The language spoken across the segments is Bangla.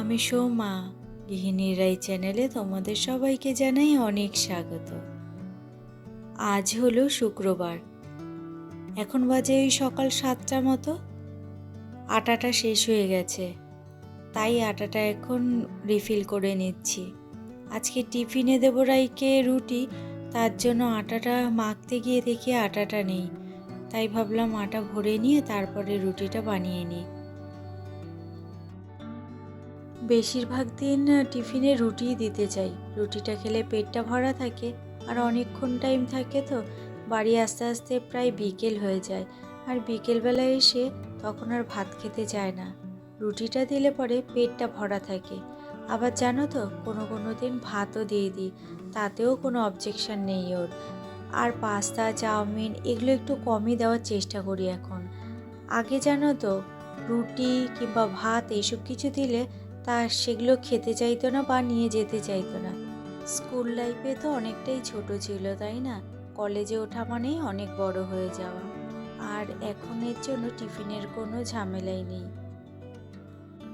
আমি সৌমা, গৃহিণীর এই চ্যানেলে তোমাদের সবাইকে জানাই অনেক স্বাগত। আজ হলো শুক্রবার, এখন বাজে ওই সকাল 7টা মতো। আটাটা শেষ হয়ে গেছে, তাই আটাটা এখন রিফিল করে নিচ্ছি। আজকে টিফিনে দেবো রাইকে রুটি, তার জন্য আটাটা মাখতে গিয়ে দেখি আটাটা নেই, তাই ভাবলাম আটা ভরে নিয়ে তারপরে রুটিটা বানিয়ে নিই। বেশিরভাগ দিন টিফিনে রুটিই দিতে চাই, রুটিটা খেলে পেটটা ভরা থাকে আর অনেকক্ষণ টাইম থাকে, তো বাড়ি আস্তে আস্তে প্রায় বিকেল হয়ে যায়। আর বিকেলবেলায় এসে তখন আর ভাত খেতে চায় না, রুটিটা দিলে পরে পেটটা ভরা থাকে। আবার জানো তো, কোনো কোনো দিন ভাতও দিয়ে দিই, তাতেও কোনো অবজেকশন নেই ওর। আর পাস্তা চাউমিন এগুলো একটু কমই দেওয়ার চেষ্টা করি এখন। আগে জানো তো, রুটি কিংবা ভাত এইসব কিছু দিলে তা সেগুলো খেতে চাইতো না বা নিয়ে যেতে চাইতো না। স্কুল লাইফে তো অনেকটাই ছোট ছিল, তাই না? কলেজে ওঠা মানেই অনেক বড় হয়ে যাওয়া। আর এখন এর জন্য টিফিনের কোনো ঝামেলাই নেই।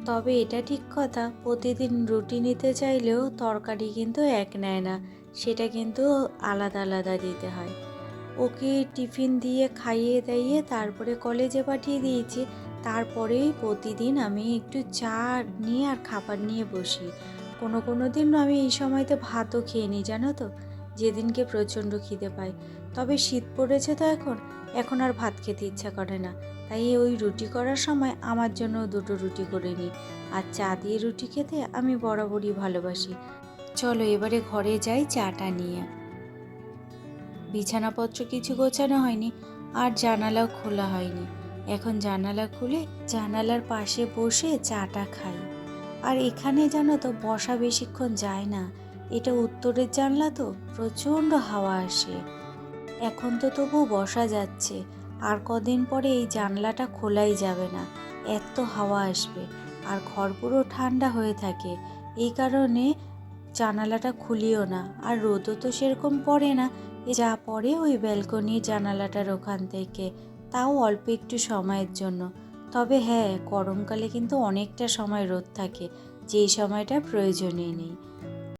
তবে এটা ঠিক কথা, প্রতিদিন রুটি নিতে চাইলেও তরকারি কিন্তু এক নেয় না, সেটা কিন্তু আলাদা আলাদা দিতে হয়। ওকে টিফিন দিয়ে খাইয়ে দাইয়ে তারপরে কলেজে পাঠিয়ে দিয়েছি। তারপরেই প্রতিদিন আমি একটু চা নিয়ে আর খাবার নিয়ে বসি। কোনো কোনো দিন আমি এই সময়তে ভাতও খেয়ে নিই, জানো তো, যেদিনকে প্রচণ্ড খিদে পায়। তবে শীত পড়েছে তো এখন আর ভাত খেতে ইচ্ছা করে না, তাই ওই রুটি করার সময় আমার জন্য দুটো রুটি করে নিই। আর চা দিয়ে রুটি খেতে আমি বরাবরই ভালোবাসি। চলো এবারে ঘরে যাই চাটা নিয়ে। বিছানাপত্র কিছু গোছানো হয়নি, আর জানালাও খোলা হয়নি। এখন জানালা খুলে জানালার পাশে বসে চাটা খাই। আর এখানে জানো তো, বসা বেশিক্ষণ যায় না, এটা উত্তরের জানলা তো প্রচণ্ড হাওয়া আসে। এখন তো তবু বসা যাচ্ছে, আর কদিন পরে এই জানলাটা খোলাই যাবে না, এত হাওয়া আসবে। আর ঘর পুরো ঠান্ডা হয়ে থাকে, এই কারণে জানালাটা খুলিও না। আর রোদও তো সেরকম পড়ে না, যা পড়ে ওই ব্যালকনির জানালাটার ওখান থেকে, তাও অল্প একটু সময়ের জন্য। তবে হ্যাঁ, গরমকালে কিন্তু অনেকটা সময় রোদ থাকে, যেই সময়টা প্রয়োজনই নেই।